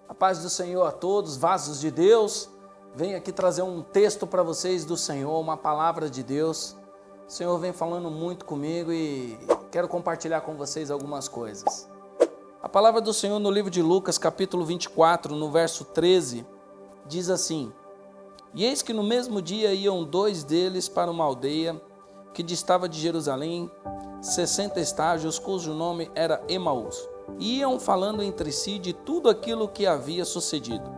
A paz do Senhor a todos, vasos de Deus. Venho aqui trazer um texto para vocês do Senhor, uma palavra de Deus. O Senhor vem falando muito comigo e quero compartilhar com vocês algumas coisas. A palavra do Senhor no livro de Lucas, capítulo 24, no verso 13, diz assim: E eis que no mesmo dia iam dois deles para uma aldeia que distava de Jerusalém 60 estágios, cujo nome era Emaús. Iam falando entre si de tudo aquilo que havia sucedido.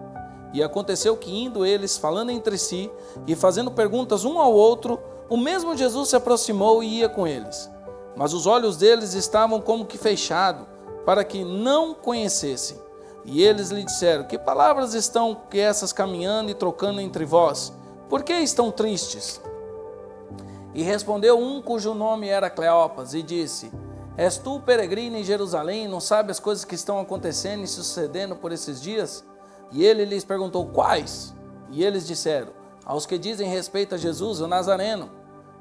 E aconteceu que, indo eles falando entre si e fazendo perguntas um ao outro, o mesmo Jesus se aproximou e ia com eles. Mas os olhos deles estavam como que fechados, para que não conhecessem. E eles lhe disseram: Que palavras estão que essas caminhando e trocando entre vós? Por que estão tristes? E respondeu um cujo nome era Cleopas e disse: És tu peregrino em Jerusalém, não sabe as coisas que estão acontecendo e sucedendo por esses dias? E ele lhes perguntou: Quais? E eles disseram: Aos que dizem respeito a Jesus, o Nazareno,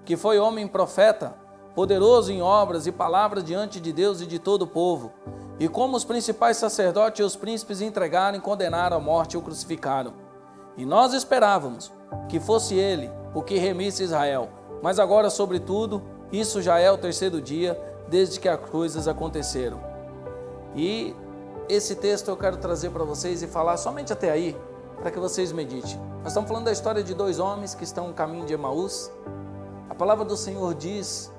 que foi homem profeta, poderoso em obras e palavras diante de Deus e de todo o povo. E como os principais sacerdotes e os príncipes entregaram e condenaram à morte e o crucificaram. E nós esperávamos que fosse ele o que remisse Israel. Mas agora, sobretudo, isso já é o terceiro dia desde que as coisas aconteceram. E esse texto eu quero trazer para vocês e falar somente até aí, para que vocês meditem. Nós estamos falando da história de dois homens que estão no caminho de Emaús. A palavra do Senhor diz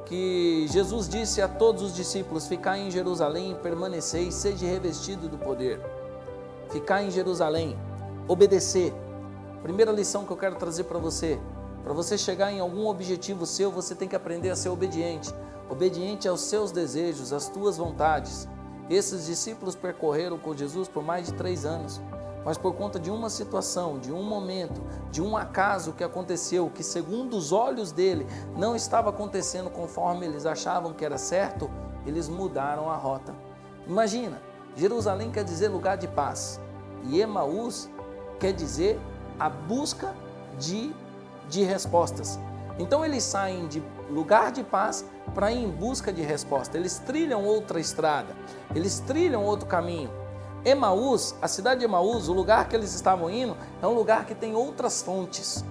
que Jesus disse a todos os discípulos: Ficai em Jerusalém, permaneceis, sede revestido do poder. Ficar em Jerusalém, obedecer. Primeira lição que eu quero trazer para você chegar em algum objetivo seu, você tem que aprender a ser obediente. Obediente aos seus desejos, às tuas vontades. Esses discípulos percorreram com Jesus por mais de 3 anos, mas por conta de uma situação, de um momento, de um acaso que aconteceu, que segundo os olhos dele não estava acontecendo conforme eles achavam que era certo, eles mudaram a rota. Imagina, Jerusalém quer dizer lugar de paz, e Emaús quer dizer a busca de respostas. Então eles saem de lugar de paz para ir em busca de resposta. Eles trilham outra estrada, eles trilham outro caminho. Emaús, a cidade de Emaús, o lugar que eles estavam indo, é um lugar que tem outras fontes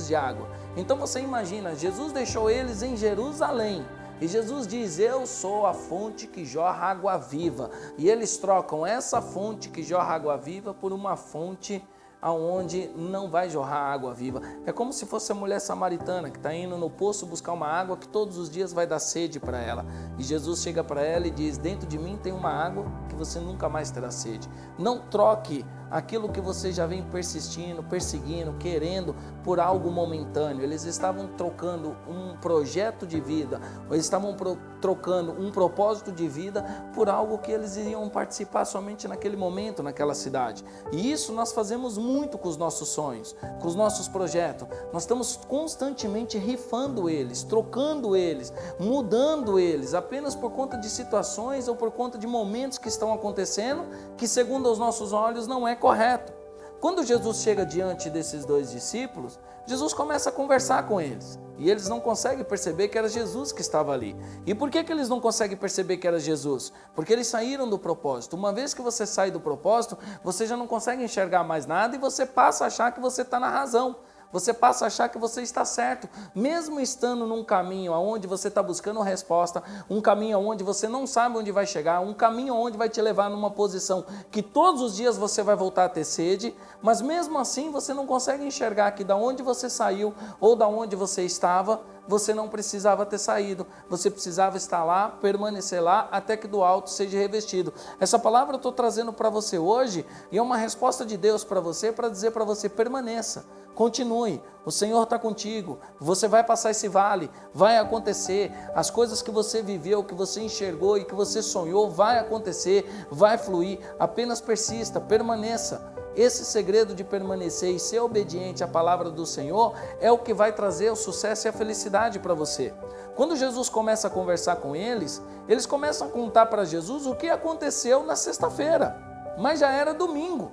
de água. Então você imagina, Jesus deixou eles em Jerusalém. E Jesus diz: Eu sou a fonte que jorra água viva. E eles trocam essa fonte que jorra água viva por uma fonte aonde não vai jorrar água viva. É como se fosse a mulher samaritana que está indo no poço buscar uma água que todos os dias vai dar sede para ela. E Jesus chega para ela e diz: Dentro de mim tem uma água que você nunca mais terá sede. Não troque aquilo que você já vem persistindo, perseguindo, querendo por algo momentâneo. Eles estavam trocando um projeto de vida, eles estavam trocando um propósito de vida por algo que eles iriam participar somente naquele momento, naquela cidade. E isso nós fazemos muito com os nossos sonhos, com os nossos projetos. Nós estamos constantemente rifando eles, trocando eles, mudando eles, apenas por conta de situações ou por conta de momentos que estão acontecendo, que segundo os nossos olhos não é correto. Quando Jesus chega diante desses dois discípulos, Jesus começa a conversar com eles. E eles não conseguem perceber que era Jesus que estava ali. E por que eles não conseguem perceber que era Jesus? Porque eles saíram do propósito. Uma vez que você sai do propósito, você já não consegue enxergar mais nada e você passa a achar que você está na razão. Você passa a achar que você está certo, mesmo estando num caminho onde você está buscando resposta, um caminho onde você não sabe onde vai chegar, um caminho onde vai te levar numa posição que todos os dias você vai voltar a ter sede, mas mesmo assim você não consegue enxergar que da onde você saiu ou da onde você estava, você não precisava ter saído, você precisava estar lá, permanecer lá, até que do alto seja revestido. Essa palavra eu estou trazendo para você hoje e é uma resposta de Deus para você, para dizer para você: permaneça. Continue, o Senhor está contigo, você vai passar esse vale, vai acontecer, as coisas que você viveu, que você enxergou e que você sonhou, vai acontecer, vai fluir, apenas persista, permaneça. Esse segredo de permanecer e ser obediente à palavra do Senhor é o que vai trazer o sucesso e a felicidade para você. Quando Jesus começa a conversar com eles, eles começam a contar para Jesus o que aconteceu na sexta-feira, mas já era domingo.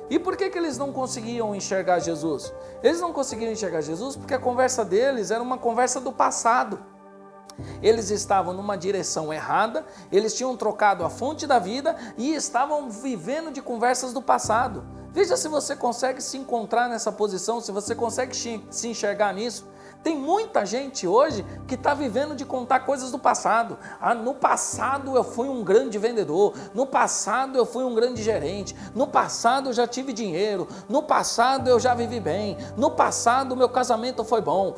E por que eles não conseguiam enxergar Jesus? Eles não conseguiam enxergar Jesus porque a conversa deles era uma conversa do passado. Eles estavam numa direção errada, eles tinham trocado a fonte da vida e estavam vivendo de conversas do passado. Veja se você consegue se encontrar nessa posição, se você consegue se enxergar nisso. Tem muita gente hoje que está vivendo de contar coisas do passado. No passado eu fui um grande vendedor, no passado eu fui um grande gerente, no passado eu já tive dinheiro, no passado eu já vivi bem, no passado meu casamento foi bom.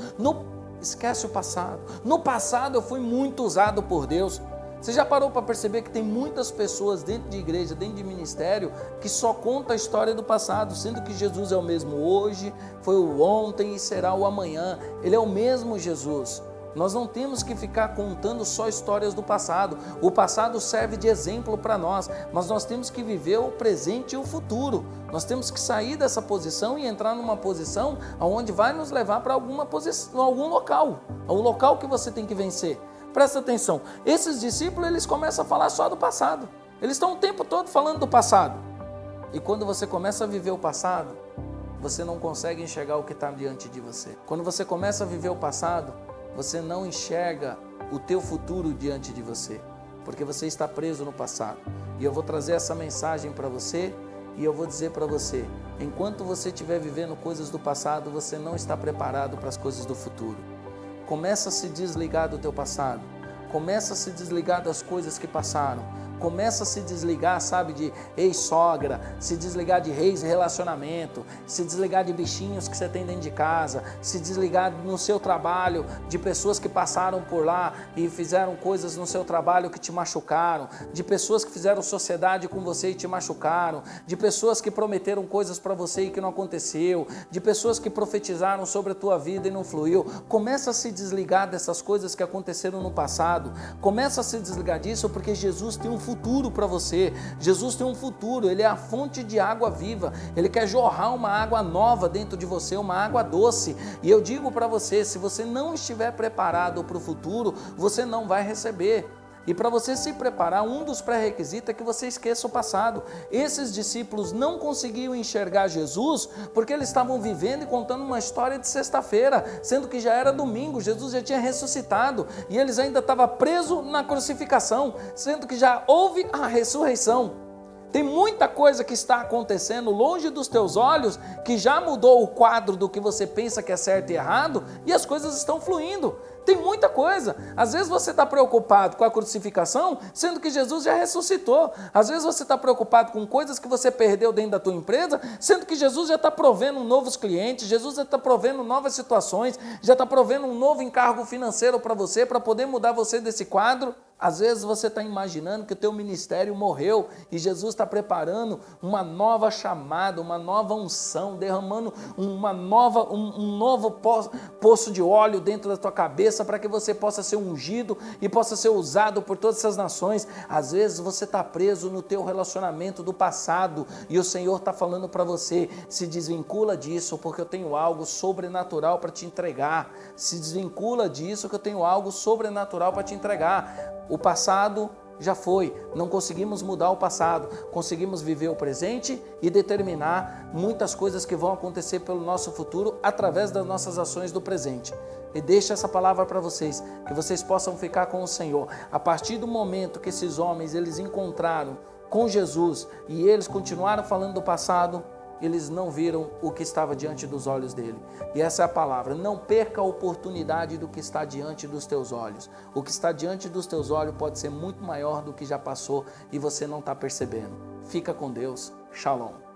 Esquece o passado. No passado eu fui muito usado por Deus. Você já parou para perceber que tem muitas pessoas dentro de igreja, dentro de ministério, que só conta a história do passado, sendo que Jesus é o mesmo hoje, foi o ontem e será o amanhã. Ele é o mesmo Jesus. Nós não temos que ficar contando só histórias do passado. O passado serve de exemplo para nós, mas nós temos que viver o presente e o futuro. Nós temos que sair dessa posição e entrar numa posição onde vai nos levar para algum local, o local que você tem que vencer. Presta atenção, esses discípulos eles começam a falar só do passado, eles estão o tempo todo falando do passado, e quando você começa a viver o passado, você não consegue enxergar o que está diante de você. Quando você começa a viver o passado, você não enxerga o teu futuro diante de você, porque você está preso no passado. E eu vou trazer essa mensagem para você, e eu vou dizer para você, enquanto você estiver vivendo coisas do passado, você não está preparado para as coisas do futuro. Começa a se desligar do teu passado, começa a se desligar das coisas que passaram, começa a se desligar, sabe, de ex-sogra, se desligar de relacionamento, se desligar de bichinhos que você tem dentro de casa, se desligar no seu trabalho de pessoas que passaram por lá e fizeram coisas no seu trabalho que te machucaram, de pessoas que fizeram sociedade com você e te machucaram, de pessoas que prometeram coisas para você e que não aconteceu, de pessoas que profetizaram sobre a tua vida e não fluiu. Começa a se desligar dessas coisas que aconteceram no passado, começa a se desligar disso, porque Jesus tem um futuro para você. Jesus tem um futuro, Ele é a fonte de água viva, Ele quer jorrar uma água nova dentro de você, uma água doce, e eu digo para você, se você não estiver preparado para o futuro, você não vai receber. E para você se preparar, um dos pré-requisitos é que você esqueça o passado. Esses discípulos não conseguiam enxergar Jesus porque eles estavam vivendo e contando uma história de sexta-feira, sendo que já era domingo, Jesus já tinha ressuscitado e eles ainda estavam presos na crucificação, sendo que já houve a ressurreição. Tem muita coisa que está acontecendo longe dos teus olhos que já mudou o quadro do que você pensa que é certo e errado e as coisas estão fluindo. Tem muita coisa. Às vezes você está preocupado com a crucificação, sendo que Jesus já ressuscitou. Às vezes você está preocupado com coisas que você perdeu dentro da tua empresa, sendo que Jesus já está provendo novos clientes, Jesus já está provendo novas situações, já está provendo um novo encargo financeiro para você, para poder mudar você desse quadro. Às vezes você está imaginando que o teu ministério morreu e Jesus está preparando uma nova chamada, uma nova unção, derramando um novo poço de óleo dentro da tua cabeça para que você possa ser ungido e possa ser usado por todas essas nações. Às vezes você está preso no teu relacionamento do passado e o Senhor está falando para você, se desvincula disso porque eu tenho algo sobrenatural para te entregar. Se desvincula disso que eu tenho algo sobrenatural para te entregar. O passado já foi, não conseguimos mudar o passado, conseguimos viver o presente e determinar muitas coisas que vão acontecer pelo nosso futuro através das nossas ações do presente. E deixo essa palavra para vocês, que vocês possam ficar com o Senhor. A partir do momento que esses homens eles encontraram com Jesus e eles continuaram falando do passado, eles não viram o que estava diante dos olhos dele. E essa é a palavra, não perca a oportunidade do que está diante dos teus olhos. O que está diante dos teus olhos pode ser muito maior do que já passou e você não está percebendo. Fica com Deus. Shalom.